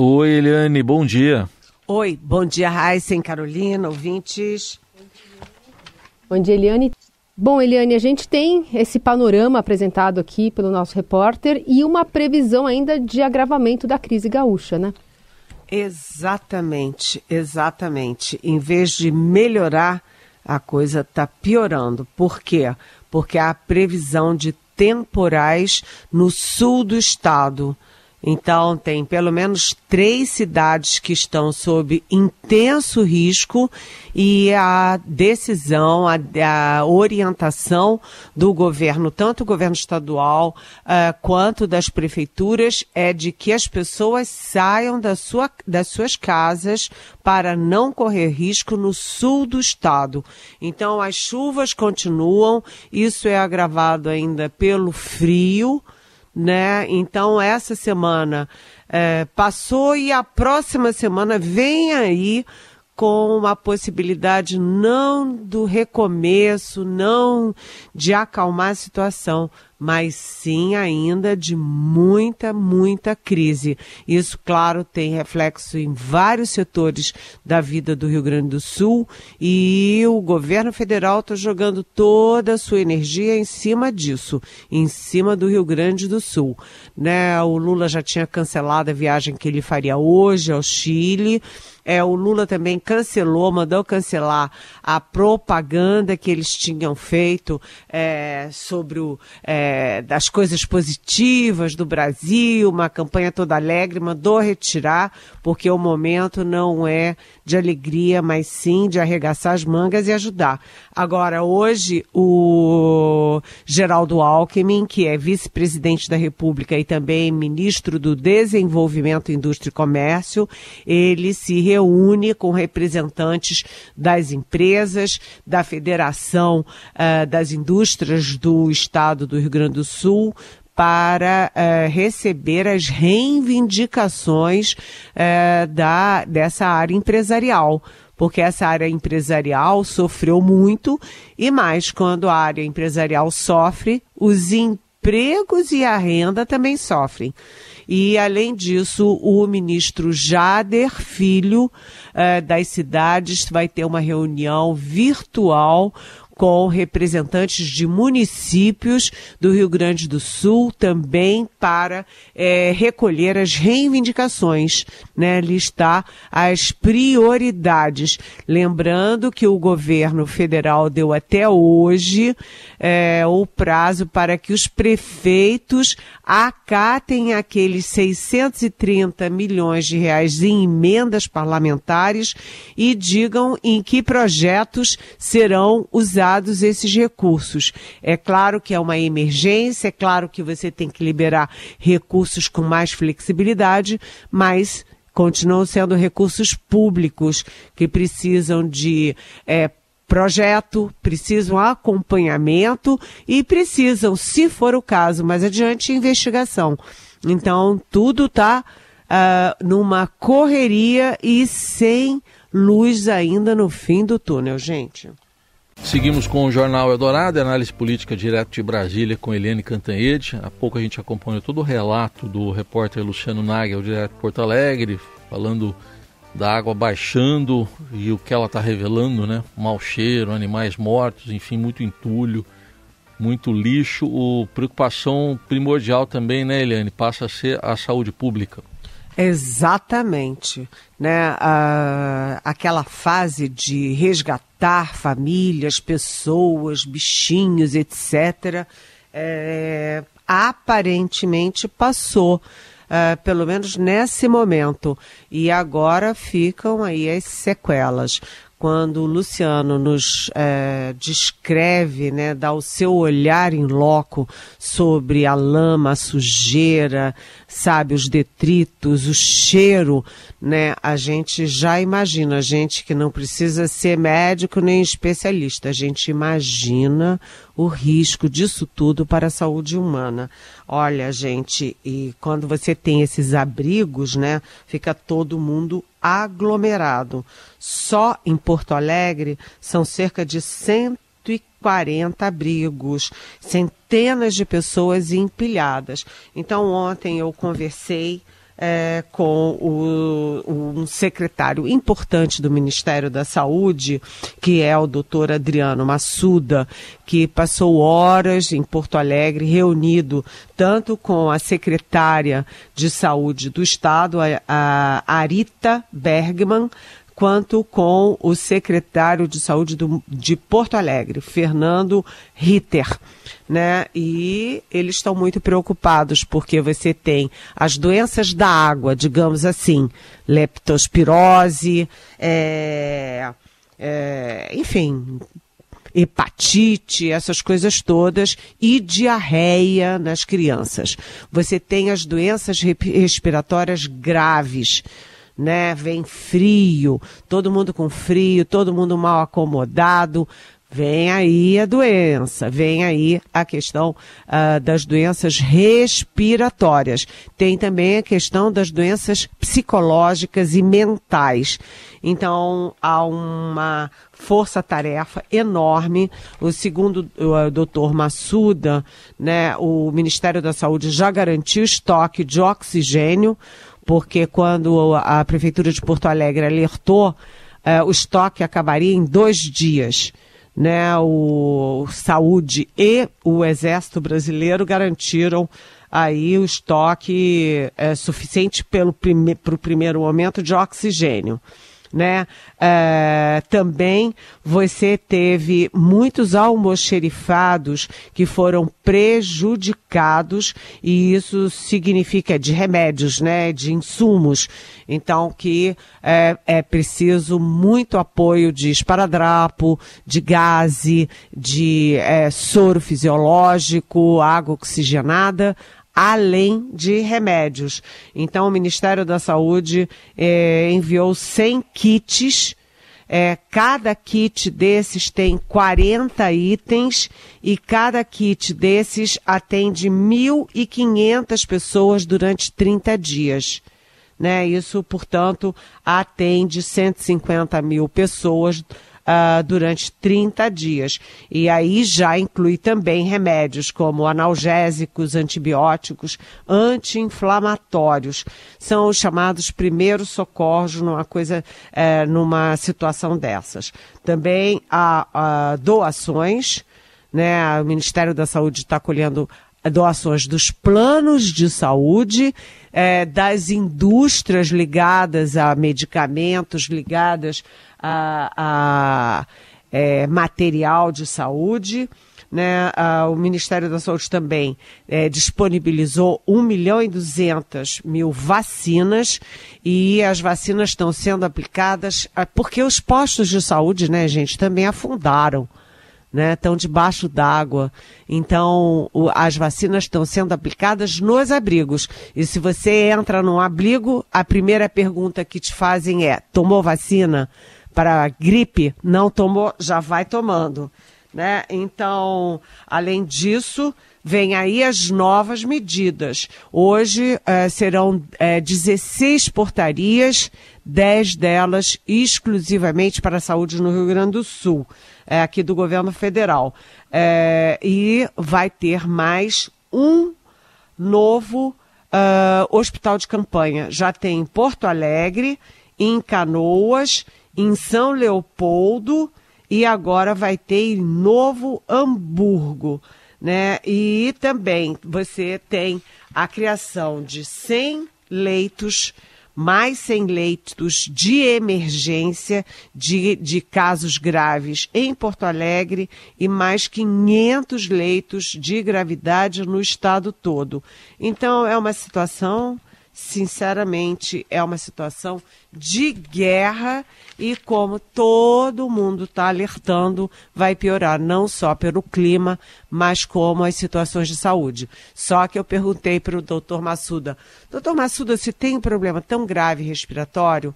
Oi, Eliane, bom dia. Oi, bom dia, Raíssen, Carolina, ouvintes. Bom dia, Eliane. Bom, Eliane, a gente tem esse panorama apresentado aqui pelo nosso repórter e uma previsão ainda de agravamento da crise gaúcha, né? Exatamente. Em vez de melhorar, a coisa está piorando. Por quê? Porque há previsão de temporais no sul do estado. Então, tem pelo menos 3 cidades que estão sob intenso risco e a decisão, a orientação do governo, tanto o governo estadual quanto das prefeituras, é de que as pessoas saiam das suas casas para não correr risco no sul do estado. Então, as chuvas continuam, isso é agravado ainda pelo frio, né? Então, essa semana passou e a próxima semana vem aí com uma possibilidade não do recomeço, não de acalmar a situação, mas sim ainda de muita crise. Isso, claro, tem reflexo em vários setores da vida do Rio Grande do Sul e o governo federal está jogando toda a sua energia em cima disso, em cima do Rio Grande do Sul, né? O Lula já tinha cancelado a viagem que ele faria hoje ao Chile. O Lula também mandou cancelar a propaganda que eles tinham feito sobre das coisas positivas do Brasil, uma campanha toda alegre, mandou retirar, porque o momento não é de alegria, mas sim de arregaçar as mangas e ajudar. Agora, hoje, o Geraldo Alckmin, que é vice-presidente da República e também ministro do Desenvolvimento, Indústria e Comércio, ele se reúne com representantes das empresas, da Federação das Indústrias do Estado do Rio Grande do Sul, para receber as reivindicações dessa área empresarial, porque essa área empresarial sofreu muito e mais quando a área empresarial sofre, os empregos e a renda também sofrem. E, além disso, o ministro Jader Filho das cidades vai ter uma reunião virtual com representantes de municípios do Rio Grande do Sul também para recolher as reivindicações, né, listar as prioridades. Lembrando que o governo federal deu até hoje o prazo para que os prefeitos acatem aqueles 630 milhões de reais em emendas parlamentares e digam em que projetos serão usados esses recursos. É claro que é uma emergência, é claro que você tem que liberar recursos com mais flexibilidade, mas continuam sendo recursos públicos que precisam de projeto, precisam acompanhamento e precisam, se for o caso, mais adiante, investigação. Então, tudo está numa correria e sem luz ainda no fim do túnel, gente. Seguimos com o Jornal Eldorado, análise política direto de Brasília com Eliane Cantanhede. Há pouco a gente acompanhou todo o relato do repórter Luciano Nagel, direto de Porto Alegre, falando da água baixando e o que ela está revelando, né? Mau cheiro, animais mortos, enfim, muito entulho, muito lixo. A preocupação primordial também, né, Eliane, passa a ser a saúde pública. Exatamente, né? Aquela fase de resgatar famílias, pessoas, bichinhos, etc., aparentemente passou, pelo menos nesse momento, e agora ficam aí as sequelas. Quando o Luciano nos descreve, né, dá o seu olhar em loco sobre a lama, a sujeira, sabe, os detritos, o cheiro, né, a gente já imagina, a gente que não precisa ser médico nem especialista, a gente imagina o risco disso tudo para a saúde humana. Olha, gente, e quando você tem esses abrigos, né, fica todo mundo aglomerado. Só em Porto Alegre são cerca de 140 abrigos, centenas de pessoas empilhadas. Então, ontem eu conversei com um secretário importante do Ministério da Saúde, que é o doutor Adriano Massuda, que passou horas em Porto Alegre reunido tanto com a secretária de Saúde do Estado, a Arita Bergman, quanto com o secretário de Saúde de Porto Alegre, Fernando Ritter, né? E eles estão muito preocupados porque você tem as doenças da água, digamos assim, leptospirose, enfim, hepatite, essas coisas todas, e diarreia nas crianças. Você tem as doenças respiratórias graves, né? Vem frio, todo mundo com frio, todo mundo mal acomodado. Vem aí a doença, vem aí a questão das doenças respiratórias. Tem também a questão das doenças psicológicas e mentais. Então, há uma força-tarefa enorme. Segundo o doutor Massuda, né, o Ministério da Saúde já garantiu estoque de oxigênio, porque quando a Prefeitura de Porto Alegre alertou, o estoque acabaria em 2 dias. Né, o Saúde e o Exército Brasileiro garantiram aí o estoque suficiente para o primeiro momento de oxigênio. Né? Também você teve muitos almoxerifados que foram prejudicados, e isso significa de remédios, né? De insumos. Então que é preciso muito apoio de esparadrapo, de gaze, de soro fisiológico, água oxigenada, além de remédios. Então, o Ministério da Saúde enviou 100 kits. Cada kit desses tem 40 itens e cada kit desses atende 1.500 pessoas durante 30 dias. Né? Isso, portanto, atende 150 mil pessoas durante 30 dias. E aí já inclui também remédios como analgésicos, antibióticos, anti-inflamatórios. São os chamados primeiros socorros numa situação dessas. Também há doações, né? O Ministério da Saúde está colhendo doações dos planos de saúde, das indústrias ligadas a medicamentos, ligadas a material de saúde, né? O Ministério da Saúde também disponibilizou 1.200.000 vacinas, e as vacinas estão sendo aplicadas porque os postos de saúde, né, gente, também afundaram. Né, estão debaixo d'água. Então, as vacinas estão sendo aplicadas nos abrigos. E se você entra num abrigo, a primeira pergunta que te fazem é: tomou vacina para gripe? Não tomou? Já vai tomando. Né? Então, além disso, vem aí as novas medidas. Hoje serão 16 portarias, 10 delas exclusivamente para a saúde no Rio Grande do Sul, aqui do governo federal. E vai ter mais um novo hospital de campanha. Já tem em Porto Alegre, em Canoas, em São Leopoldo, e agora vai ter em Novo Hamburgo. Né? E também você tem a criação de 100 leitos, mais 100 leitos de emergência de casos graves em Porto Alegre, e mais 500 leitos de gravidade no estado todo. Então, é uma situação, sinceramente, é uma situação de guerra, e como todo mundo está alertando, vai piorar não só pelo clima, mas como as situações de saúde. Só que eu perguntei para o doutor Massuda: doutor Massuda, se tem um problema tão grave respiratório,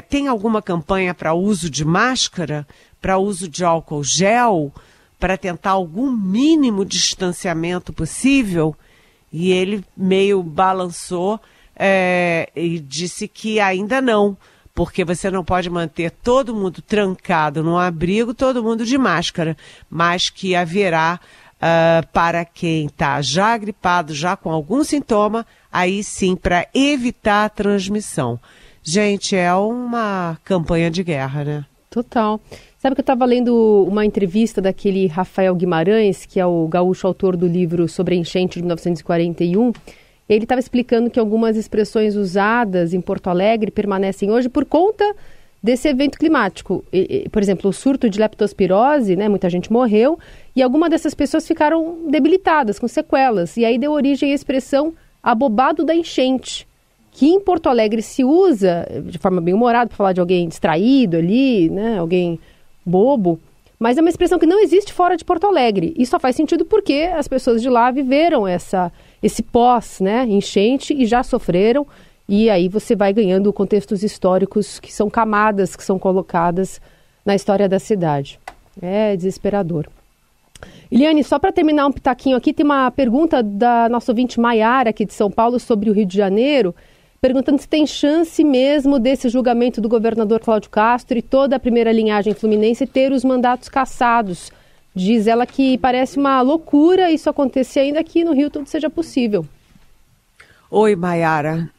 tem alguma campanha para uso de máscara, para uso de álcool gel, para tentar algum mínimo de distanciamento possível? E ele meio balançou e disse que ainda não, porque você não pode manter todo mundo trancado num abrigo, todo mundo de máscara, mas que haverá para quem está já gripado, já com algum sintoma, aí sim, para evitar a transmissão. Gente, é uma campanha de guerra, né? Total. Sabe que eu estava lendo uma entrevista daquele Rafael Guimarães, que é o gaúcho autor do livro sobre a enchente de 1941. Ele estava explicando que algumas expressões usadas em Porto Alegre permanecem hoje por conta desse evento climático. Por exemplo, o surto de leptospirose, né, muita gente morreu, e algumas dessas pessoas ficaram debilitadas, com sequelas. E aí deu origem à expressão abobado da enchente, que em Porto Alegre se usa de forma bem humorada para falar de alguém distraído ali, né, alguém bobo, mas é uma expressão que não existe fora de Porto Alegre. E só faz sentido porque as pessoas de lá viveram esse pós, né, enchente e já sofreram. E aí você vai ganhando contextos históricos que são camadas que são colocadas na história da cidade. É desesperador. Eliane, só para terminar um pitaquinho aqui, tem uma pergunta da nossa ouvinte Maiara, aqui de São Paulo, sobre o Rio de Janeiro, perguntando se tem chance mesmo desse julgamento do governador Cláudio Castro e toda a primeira linhagem fluminense ter os mandatos cassados. Diz ela que parece uma loucura isso acontecer, ainda que no Rio tudo seja possível. Oi, Maiara.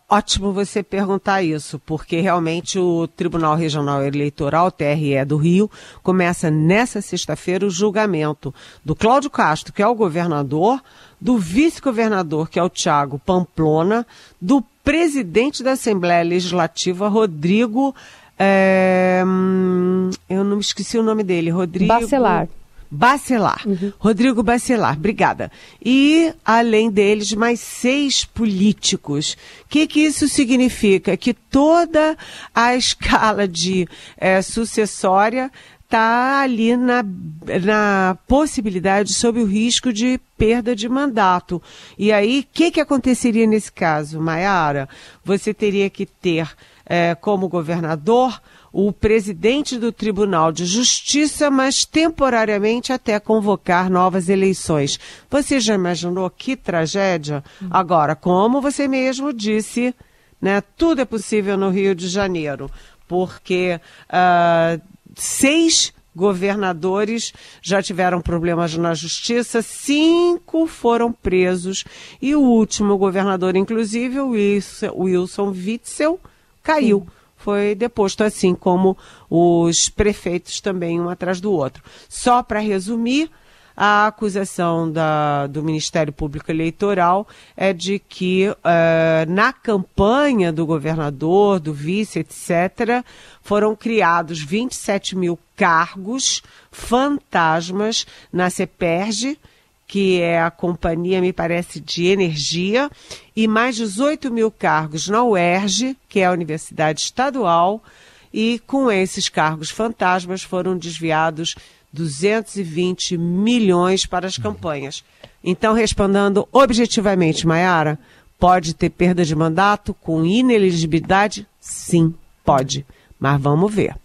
Ótimo você perguntar isso, porque realmente o Tribunal Regional Eleitoral, TRE do Rio, começa nessa sexta-feira o julgamento do Cláudio Castro, que é o governador, do vice-governador, que é o Thiago Pamplona, do presidente da Assembleia Legislativa, Rodrigo... eu não me esqueci o nome dele, Rodrigo... Bacelar. Uhum. Rodrigo Bacelar, obrigada. E, além deles, mais 6 políticos. O que isso significa? Que toda a escala de sucessória está ali na possibilidade, sob o risco de perda de mandato. E aí, o que aconteceria nesse caso, Maiara? Você teria que ter, como governador, o presidente do Tribunal de Justiça, mas temporariamente até convocar novas eleições. Você já imaginou que tragédia? Agora, como você mesmo disse, né, tudo é possível no Rio de Janeiro, porque 6 governadores já tiveram problemas na justiça, 5 foram presos e o último governador, inclusive, o Wilson Witzel, caiu. Sim. Foi deposto, assim como os prefeitos também, um atrás do outro. Só para resumir, a acusação do Ministério Público Eleitoral é de que na campanha do governador, do vice, etc., foram criados 27 mil cargos fantasmas na CEPERJ, que é a companhia, me parece, de energia, e mais 18 mil cargos na UERJ, que é a Universidade Estadual, e com esses cargos fantasmas foram desviados 220 milhões para as campanhas. Então, respondendo objetivamente, Maiara, pode ter perda de mandato com inelegibilidade? Sim, pode, mas vamos ver.